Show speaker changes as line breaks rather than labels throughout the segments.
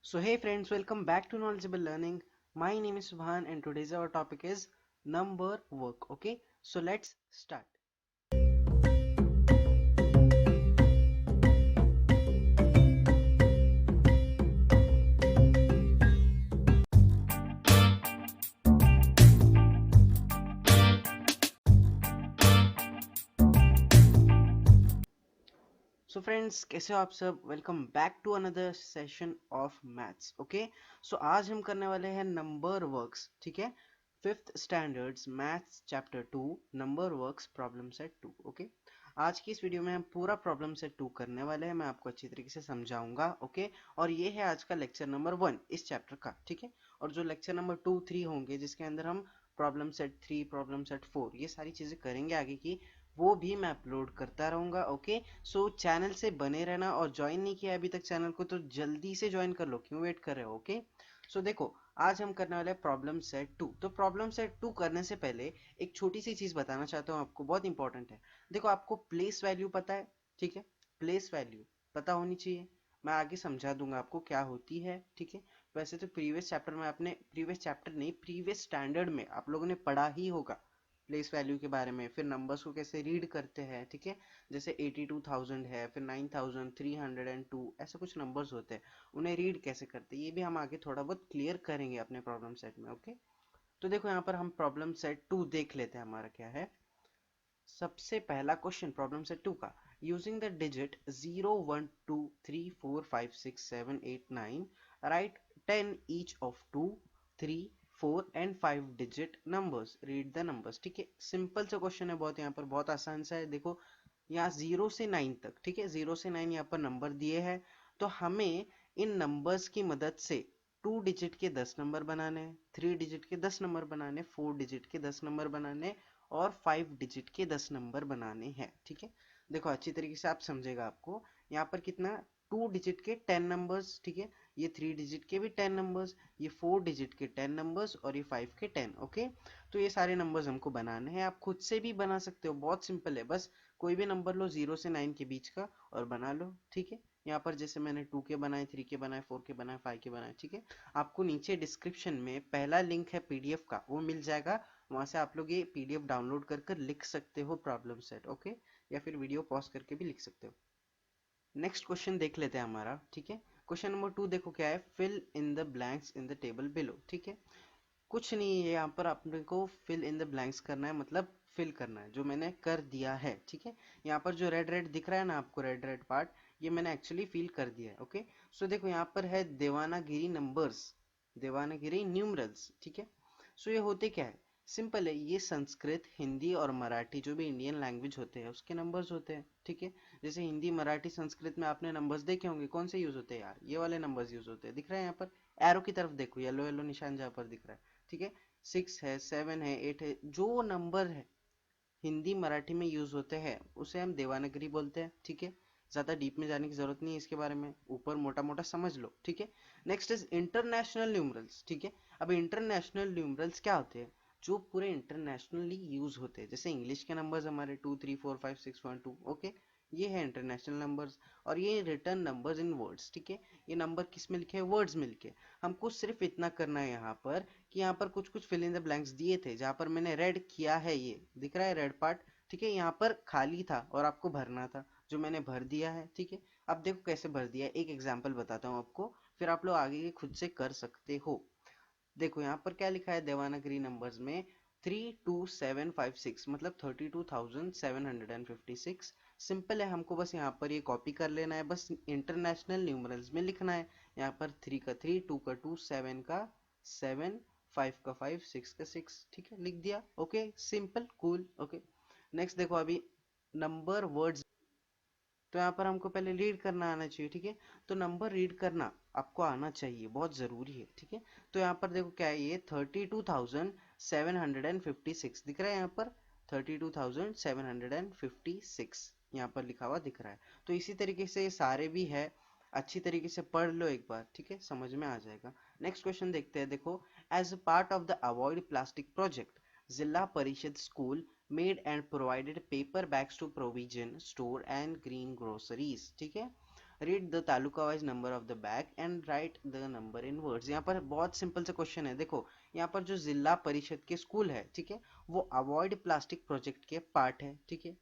So hey friends, welcome back to Knowledgeable Learning. My name is Subhan and today's our topic is number work. Okay, so let's start. So friends, कैसे हो आप सब? Welcome back to another session of maths. Okay, so आज हम करने वाले हैं number works. ठीक है, fifth standards maths chapter 2 number works problem set 2. Okay, आज की इस वीडियो में हम पूरा प्रॉब्लम सेट 2 करने वाले हैं. मैं आपको अच्छी तरीके से समझाऊंगा. ओके, और ये है आज का लेक्चर नंबर 1 इस चैप्टर का. ठीक है, और जो लेक्चर नंबर 2 3 होंगे जिसके अंदर हम प्रॉब्लम सेट 3 प्रॉब्लम सेट 4 ये सारी चीजें करेंगे आगे की, वो भी मैं अपलोड करता रहूंगा. ओके, सो चैनल से बने रहना और ज्वाइन नहीं किया अभी तक चैनल को तो जल्दी से ज्वाइन कर लो. क्यों वेट कर रहे हो? ओके, सो देखो आज हम करने वाले हैं प्रॉब्लम सेट 2. तो प्रॉब्लम सेट 2 करने से पहले एक छोटी सी चीज बताना चाहता हूँ आपको, बहुत इंपॉर्टेंट है. देखो आपको प्लेस वैल्यू पता है. ठीक है, प्लेस वैल्यू पता होनी चाहिए. मैं आगे समझा दूंगा आपको क्या होती है. ठीक है, वैसे तो प्रीवियस चैप्टर में आपने, प्रीवियस चैप्टर नहीं प्रीवियस स्टैंडर्ड में आप लोगों ने पढ़ा ही होगा प्लेस वैल्यू के बारे में. फिर नंबर्स को कैसे रीड करते हैं. ठीक है, जैसे 82,000 है, फिर 9,302 ऐसे कुछ नंबर्स होते हैं, उन्हें रीड कैसे करते हैं ये भी हम आगे थोड़ा बहुत क्लियर करेंगे अपने प्रॉब्लम सेट में. ओके, तो देखो यहाँ पर हम प्रॉब्लम सेट 2 देख लेते हैं हमारा क्या है. सबसे पहला क्वेश्चन प्रॉब्लम सेट 2 का, using the digit 0 1 2 3 4 5 6 7 8 9 right 10 each of 2 3 4 and 5 digit numbers, read the numbers. ठीक है, सिंपल सा क्वेश्चन है बहुत, यहाँ पर बहुत आसान सा है. देखो यहाँ 0 से 9 तक, ठीक है 0 से 9 यहाँ पर नंबर दिए हैं. तो हमें इन नंबर्स की मदद से 2 डिजिट के 10 नंबर बनाने हैं, 3 डिजिट के 10 नंबर बनाने, 4 डिजिट के 10 नंबर बनाने और 5 डिजिट के 10 नंबर बनाने हैं. ठीक है, देखो अच्छी तरीके से आप समझेगा आपको. यहाँ पर कितना, 2 डिजिट के 10 नंबर्स. ठीक है, ये 3 डिजिट के भी 10 नंबर्स, ये 4 डिजिट के 10 नंबर्स और ये 5 के 10. ओके, तो ये सारे नंबर्स हमको बनाने हैं. आप खुद से भी बना सकते हो, बहुत सिंपल है. बस कोई भी नंबर लो 0 से 9 के बीच का और बना लो. ठीक है, यहाँ पर जैसे मैंने 2 के बनाए, 3 के बनाए, 4 के बनाए, 5 के बनाए. ठीक है, आपको नीचे डिस्क्रिप्शन में पहला लिंक है पीडीएफ का, वो मिल जाएगा. वहां से आप लोग ये पीडीएफ डाउनलोड कर कर लिख सकते हो प्रॉब्लम सेट. ओके, या फिर वीडियो पॉज करके भी लिख सकते हो. नेक्स्ट क्वेश्चन देख लेते हैं हमारा. ठीक है, क्वेश्चन नंबर 2 देखो क्या है, fill in the blanks in the table below. ठीक है, कुछ नहीं है यहाँ पर, अपने को फिल इन द ब्लैंक्स करना है, मतलब फिल करना है जो मैंने कर दिया है. ठीक है, यहाँ पर जो रेड रेड दिख रहा है ना आपको, रेड रेड पार्ट, ये मैंने एक्चुअली फिल कर दिया है. ओके, सो देखो यहाँ पर है देवानागिरी नंबर्स, देवानागिरी न्यूमरल्स. ठीक है, सो ये होते क्या है, सिंपल है, ये संस्कृत हिंदी और मराठी जो भी इंडियन लैंग्वेज होते हैं उसके नंबर्स होते हैं. ठीक है, जैसे हिंदी मराठी संस्कृत में आपने नंबर्स देखे होंगे, कौन से यूज होते हैं यार, ये वाले नंबर्स यूज होते हैं. दिख रहा है यहाँ पर एरो की तरफ देखो, येलो येलो निशान जहाँ पर दिख रहा है. ठीक है, 6 है, 7 है, 8 है, जो नंबर है हिंदी मराठी में यूज होते हैं उसे हम देवानागरी बोलते हैं. ठीक है, ज्यादा डीप में जाने की जरूरत नहीं है इसके बारे में, ऊपर मोटा मोटा समझ लो. ठीक है, नेक्स्ट इज इंटरनेशनल न्यूमरल्स. ठीक है, अब इंटरनेशनल न्यूमरल्स क्या होते हैं, जो पूरे इंटरनेशनली यूज होते हैं. जैसे इंग्लिश के नंबर्स हमारे 2 3 4 5 6 1 2. ओके, ये है इंटरनेशनल नंबर्स. और ये रिटर्न नंबर्स इन वर्ड्स. ठीक है, ये नंबर किस में लिखे हैं, वर्ड्स में लिखे. हमको सिर्फ इतना करना है यहाँ पर कि यहाँ पर कुछ कुछ फिल इन द ब्लैंक्स दिए थे, जहाँ पर मैंने रेड किया है, ये दिख रहा है रेड पार्ट. ठीक है, यहाँ पर खाली था और आपको भरना था, जो मैंने भर दिया है. ठीक है, अब देखो कैसे भर दिया है, एक एग्जांपल बताता हूँ आपको, फिर आप लोग आगे के खुद से कर सकते हो. देखो यहाँ पर क्या लिखा है देवानागरी नंबर्स में, 32756 मतलब 32,756. सिंपल है, हमको बस यहाँ पर ये कॉपी कर लेना है, बस इंटरनेशनल न्यूमरल्स में लिखना है. यहाँ पर 3 का 3, 2 का 2, 7 का 7, 5 का 5, 6 का 6. ठीक है, लिख दिया. Okay, simple cool. Okay, next देखो अभी नंबर वर्ड्स. तो यहाँ पर हमको पहले रीड करना आना चाहिए. ठीक है, तो नंबर रीड करना आपको आना चाहिए, बहुत जरूरी है. ठीक है, तो यहाँ पर देखो क्या है, ये 32,756 दिख रहा है यहाँ पर, 32,756 यहाँ पर लिखा हुआ दिख रहा है. तो इसी तरीके से ये सारे भी है, अच्छी तरीके से पढ़ लो एक बार. ठीक है, समझ में आ जाएगा. नेक्स्ट क्वेश्चन देखते हैं. देखो, as a part of the avoid plastic project, zila parishad school made and provided paper bags to provision store and green groceries. ठीक है, read the taluka wise number of the bag and right the number in words. यहाँ पर बहुत simple सा question है, देखो यहाँ पर जो जिला परिषद के स्कूल है, ठीक है, वो अवॉइड प्लास्टिक प्रोजेक्ट के पार्ट है, ठीक है।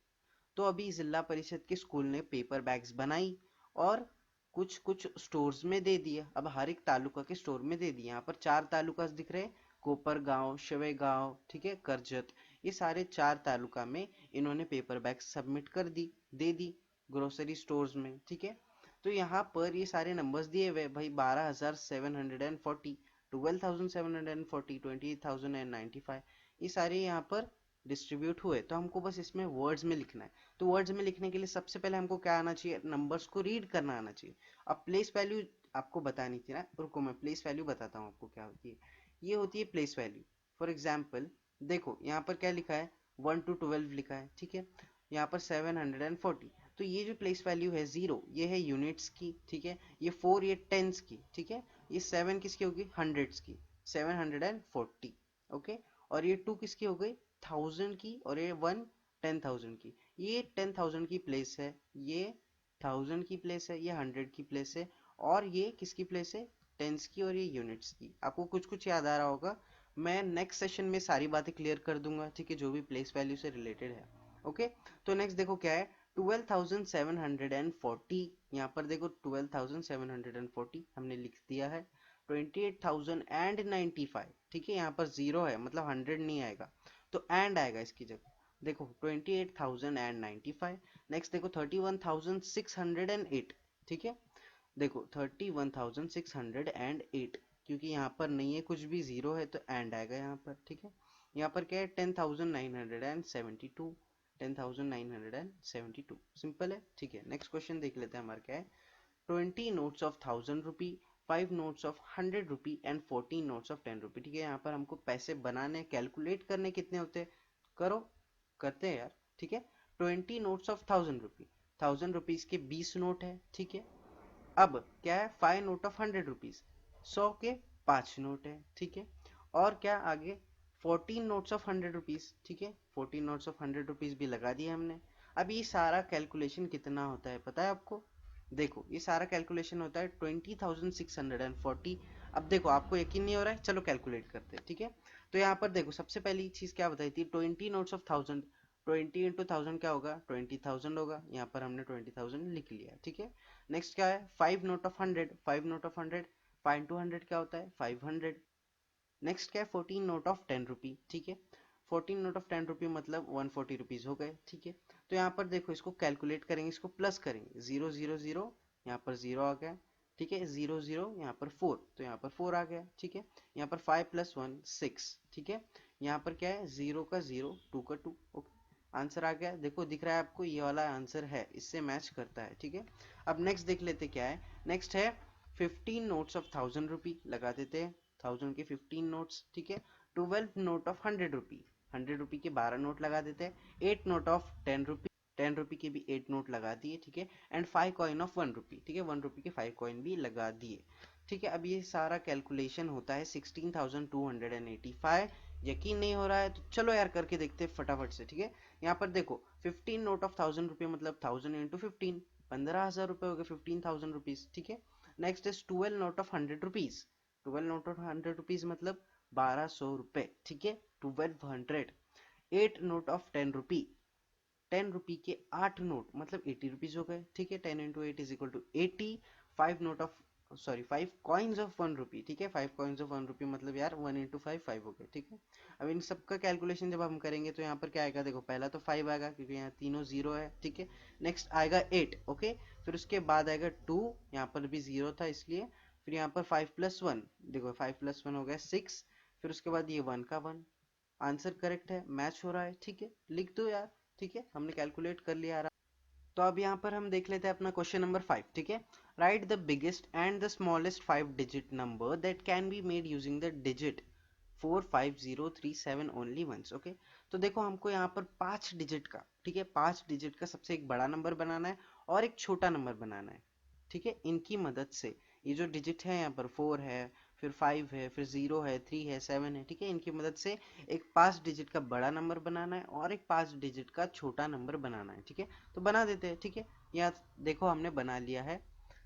तो अभी जिला परिषद के स्कूल ने पेपर बैग्स बनाई और कुछ कुछ स्टोर्स में दे दिया। अब हर एक तालुका के स्टोर में दे दिया। यहाँ पर 4 तालुका दिख रहे हैं, कोपर गांव, शवे गांव, ठीक है, करजत, ये सारे 4 तालुका में इन्होंने पेपर बैग्स सबमिट कर दी, दे दी ग्रोसरी स्टोर्स में, ठीक है। तो यहाँ पर ये सारे नंबर्स दिए हुए भाई, 12,740, 12,740, 28,095, ये सारे यहाँ पर डिस्ट्रीब्यूट हुए। तो हमको बस इसमें वर्ड्स में लिखना है। तो वर्ड्स में लिखने के लिए सबसे पहले हमको क्या आना चाहिए, नंबर्स को रीड करना आना चाहिए। अब प्लेस वैल्यू आपको बतानी थी ना, रुको मैं प्लेस वैल्यू बताता हूँ आपको क्या होती है। ये होती है प्लेस वैल्यू। फॉर एग्जाम्पल देखो यहाँ पर क्या लिखा है, 1 to 12 लिखा है, ठीक है, यहाँ पर 740। तो ये जो प्लेस वैल्यू है 0, ये है यूनिट्स की, ठीक है, ये 4 ये टेंस की, ठीक है, ये 7 किसकी होगी, हंड्रेड्स की, 740, ओके। और ये 2 किसकी हो गई, 1000 की, और ये 1 10,000 की। ये 10,000 की प्लेस है, ये 1000 की प्लेस है, ये 100 की प्लेस है, और ये किसकी प्लेस है, टेंस की, और ये यूनिट्स की। आपको कुछ कुछ याद आ रहा होगा, मैं नेक्स्ट सेशन में सारी बातें क्लियर कर दूंगा, ठीक है, जो भी प्लेस वैल्यू से रिलेटेड है, ओके। तो नेक्स्ट देखो क्या है, 12,740, यहाँ पर देखो 12,740 हमने लिख दिया है। 28,095, ठीक है, यहाँ पर 0 है मतलब 100 नहीं आएगा, तो एंड आएगा इसकी जगह। देखो 28,095। नेक्स्ट देखो 31,608, ठीक है, देखो 31,608, क्योंकि यहाँ पर नहीं है कुछ भी, 0 है, तो एंड आएगा यहाँ पर, ठीक है। यहाँ पर क्या है, 10,972, 10,972 सिंपल है, ठीक है। नेक्स्ट क्वेश्चन देख लेते हैं हमारा क्या है। 20 notes of 1,000 rupee, 5 notes of 100 rupee and 14 notes of 10 रुपी, ठीक है। यहाँ पर हमको पैसे बनाने, कैलकुलेट करने कितने होते हैं, करो, करते हैं यार, ठीक है। 20 notes of 1,000 रुपी, 1,000 रुपीज के 20 नोट है, ठीक है। अब क्या है, 5 नोट ऑफ 100 रुपीज, 100 के 5 नोट है, ठीक है। और क्या आगे, 14 नोट्स ऑफ 100 रुपीज, ठीक है, 14 नोट्स ऑफ 100 रुपीज भी लगा दिए हमने। अब ये सारा कैलकुलेशन कितना होता है पता है आपको, देखो ये सारा कैलकुलेशन होता है 20,640। अब देखो आपको यकीन नहीं हो रहा है, चलो कैलकुलेट करते हैं, ठीक है। तो यहाँ पर देखो सबसे पहली चीज क्या बताई थी, 20 नोट्स ऑफ 1,000, 20 इंटू 1,000 क्या होगा, 20,000 होगा, यहाँ पर हमने 20,000 लिख लिया, ठीक है। नेक्स्ट क्या है, 5 note of 100, 5 note of 100, 5 to 100 क्या होता है, 500। नेक्स्ट क्या है, 14 नोट ऑफ 10 रुपी, ठीक है, 14 नोट ऑफ 10 रुपी मतलब 140 रुपीज हो गए, ठीक है। तो यहाँ पर देखो इसको कैलकुलेट करेंगे, इसको प्लस करेंगे, 0 0 0, यहाँ पर 0 आ गया, ठीक है, 0 0, यहाँ पर 4, तो यहाँ पर 4 आ गया, ठीक है। यहाँ पर 5 + 1 6, ठीक है। यहाँ पर क्या है, 0 का 0, 2 का 2, ओके, आंसर आ गया। देखो दिख रहा है आपको, ये वाला आंसर है, इससे मैच करता है, ठीक है। अब नेक्स्ट देख लेते क्या है, नेक्स्ट है 15 नोट्स ऑफ 1,000 रुपी, लगा देते हैं 1,000 के 15 नोट्स, ठीक है। 12 नोट ऑफ 100 रुपी, 100 रुपी के 12 नोट लगा देते हैं। 8 नोट ऑफ 10 रुपी, 10 रुपी के भी 8 नोट लगा दिए, ठीक है। एंड 5 कॉइन ऑफ 1 रुपी, ठीक है, 1 रुपी के 5 कॉइन भी लगा दिए, ठीक है। अब ये सारा कैलकुलेशन होता है 16,285। यकीन नहीं हो रहा है तो चलो यार करके देखते हैं फटाफट से, ठीक है। यहाँ पर देखो 15 नोट ऑफ 1,000 रुपये मतलब 1,000 इंटू 15, 15,000 रुपये हो गए, 15,000 रुपीज, ठीक है। Next is 12 note of 100 rupees, 12 note of 100 rupees मतलब 1,200 रुपए, ठीक है, 1200। 8 नोट ऑफ 10 रुपी, 10 रुपी के 8 नोट मतलब 80 रुपीज हो गए, ठीक है, 10 into 8 is equal to 80। 5 note of, sorry 5 coins of 1 rupee, ठीक है, 5 कॉइन्स ऑफ 1 रुपी मतलब यार 1 इंटू 5 5 हो गए, ठीक है। अब इन सबका कैलकुलेशन जब हम करेंगे तो यहाँ पर क्या आएगा, देखो पहला तो 5 आएगा क्योंकि यहाँ तीनों 0 है, ठीक है। नेक्स्ट आएगा 8, ओके, फिर उसके बाद आएगा 2, यहाँ पर भी 0 था इसलिए, फिर यहाँ पर 5 + 1, देखो 5 + 1 हो गया 6, फिर उसके बाद ये 1 का 1, आंसर करेक्ट है, मैच हो रहा है, ठीक है, लिख दो यार, ठीक है, हमने कैलकुलेट कर लिया। तो अब यहाँ पर हम देख लेते हैं अपना क्वेश्चन नंबर 5, ठीक है। Write the biggest and the smallest 5 digit number that can be made using the digit 45037 only once, okay. तो देखो हमको यहाँ पर 5 डिजिट का, ठीक है, 5 डिजिट का सबसे एक बड़ा नंबर बनाना है और एक छोटा नंबर बनाना है, ठीक है। इनकी मदद से ये जो डिजिट है यहाँ पर 4 है, फिर 5 है, फिर 0 है, 3 है, 7 है, ठीक है, इनकी मदद से एक 5 डिजिट का बड़ा नंबर बनाना है और एक 5 डिजिट का छोटा नंबर बनाना है, ठीक है। तो बना देते हैं, ठीक है। यहाँ देखो हमने बना लिया है।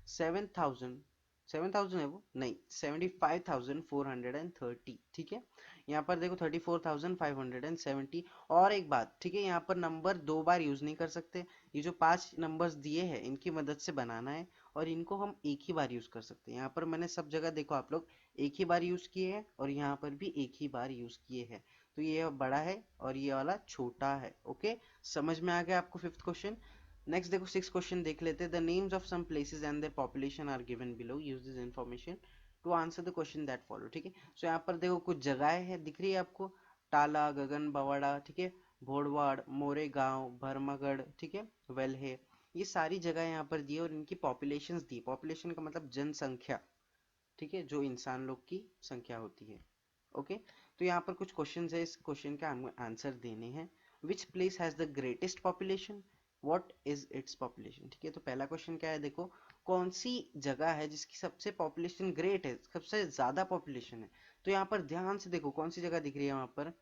7,000 है वो नहीं, 75,430, ठीक है। यहाँ पर देखो 34,570। और एक बात, ठीक है, यहाँ पर नंबर दो बार यूज नहीं कर सकते। ये जो 5 नंबर्स दिए हैं इनकी मदद से बनाना है, और इनको हम एक ही बार यूज कर सकते हैं। यहाँ पर मैंने सब जगह देखो आप लोग एक ही बार यूज किए हैं, और यहाँ पर भी एक ही बार यूज किए हैं। तो ये बड़ा है और ये वाला छोटा है। ओके, समझ में आ गया आपको फिफ्थ क्वेश्चन। नेक्स्ट देखो सिक्स क्वेश्चन देख लेते हैं। The names of some places and their population are given below, use this information to answer the question that follow, ठीक है। सो यहाँ पर देखो कुछ जगहें हैं दिख रही है आपको, टाला, गगन बवाड़ा, ठीक है, भोड़वाड़, मोरेगांव, भरमगढ़, ठीक है, वेल्हे, ये सारी जगह यहाँ पर दी है, और इनकी पॉपुलेशंस दी। पॉपुलेशन का मतलब जनसंख्या, ठीक है, जो इंसान लोग की संख्या होती है। ओके, तो यहाँ पर कुछ क्वेश्चन है, इस क्वेश्चन का आंसर देने हैं। Which place has the greatest population, what is its population, ठीक है। तो पहला क्वेश्चन क्या है, देखो कौन सी जगह है जिसकी सबसे पॉपुलेशन ग्रेट है, सबसे ज्यादा पॉपुलेशन है। तो यहाँ पर ध्यान से देखो कौन सी जगह दिख रही है वहां पर,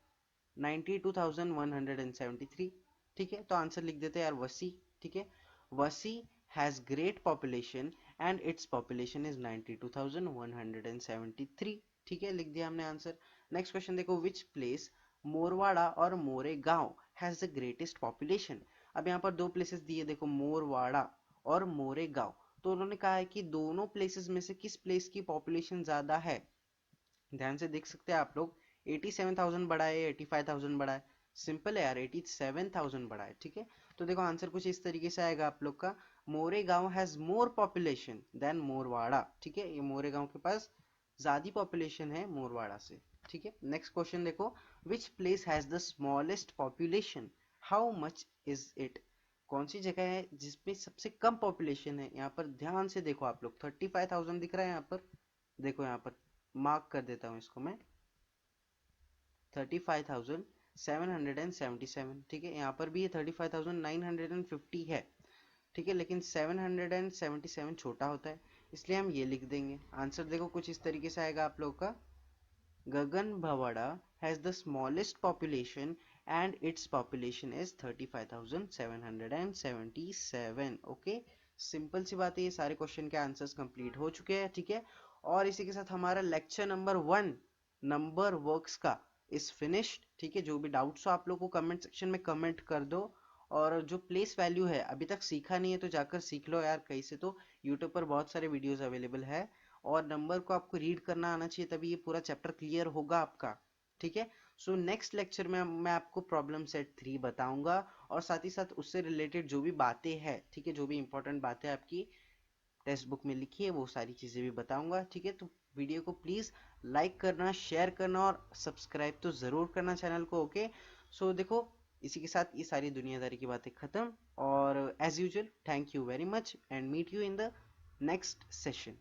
92,173, ठीक है। तो आंसर लिख देते हैं यार, वसी, ठीक है। वसी has great population and its population is 92,173, ठीक है, लिख दिया हमने आंसर। नेक्स्ट क्वेश्चन देखो, विच प्लेस, मोरवाड़ा और Moregaon, has the greatest population. अब यहाँ पर दो प्लेसेस दिए, देखो मोरवाड़ा और मोरेगांव। तो उन्होंने कहा है कि दोनों प्लेसेस में से किस प्लेस की पॉपुलेशन ज्यादा है। ध्यान से देख सकते हैं आप लोग, 87,000 बड़ा है, 85,000 बड़ा है। सिंपल है यार, 87,000 बड़ा है, ठीक है। तो देखो आंसर कुछ इस तरीके से आएगा आप लोग का, Moregaon has more population then मोरवाड़ा, ठीक है। ये मोरेगांव के पास ज्यादा पॉपुलेशन है मोरवाड़ा से, ठीक है। नेक्स्ट क्वेश्चन देखो, which place has the smallest population, how much is it. कौन सी जगह है जिसमें सबसे कम पॉपुलेशन है। यहाँ पर ध्यान से देखो आप लोग, 35,000 दिख रहा है यहाँ पर, देखो यहाँ पर मार्क कर देता हूँ इसको मैं, 35,777, ठीक है। यहाँ पर भी ये 35,950 है, ठीक है, लेकिन 777 छोटा होता है, इसलिए हम ये लिख देंगे। आंसर देखो कुछ इस तरीके से आएगा आप लोग का, Gagan Bhawada has the smallest population and its population is 35,777। Okay, simple सी बात है, ये सारे क्वेश्चन के आंसर्स कंप्लीट हो चुके हैं, ठीक है। और इसी के साथ हमारा लेक्चर नंबर 1 नंबर वर्क्स का इज फिनिश्ड, ठीक है। जो भी डाउट्स हो आप लोग को कमेंट सेक्शन में कमेंट कर दो। और जो प्लेस वैल्यू है अभी तक सीखा नहीं है तो जाकर सीख लो यार कहीं से, तो यूट्यूब पर बहुत सारे वीडियोस अवेलेबल है। और नंबर को आपको रीड करना आना चाहिए, तभी ये पूरा चैप्टर क्लियर होगा आपका, ठीक है। सो नेक्स्ट लेक्चर में मैं आपको प्रॉब्लम सेट 3 बताऊंगा, और साथ ही साथ उससे रिलेटेड जो भी बातें हैं, ठीक है, जो भी इंपॉर्टेंट बातें आपकी टेक्स्ट बुक में लिखी है वो सारी चीजें भी बताऊंगा, ठीक है। तो वीडियो को प्लीज लाइक करना, शेयर करना और सब्सक्राइब तो जरूर करना चैनल को। ओके, सो देखो इसी के साथ ये सारी दुनियादारी की बातें खत्म, और as usual thank you very much and meet you in the next session.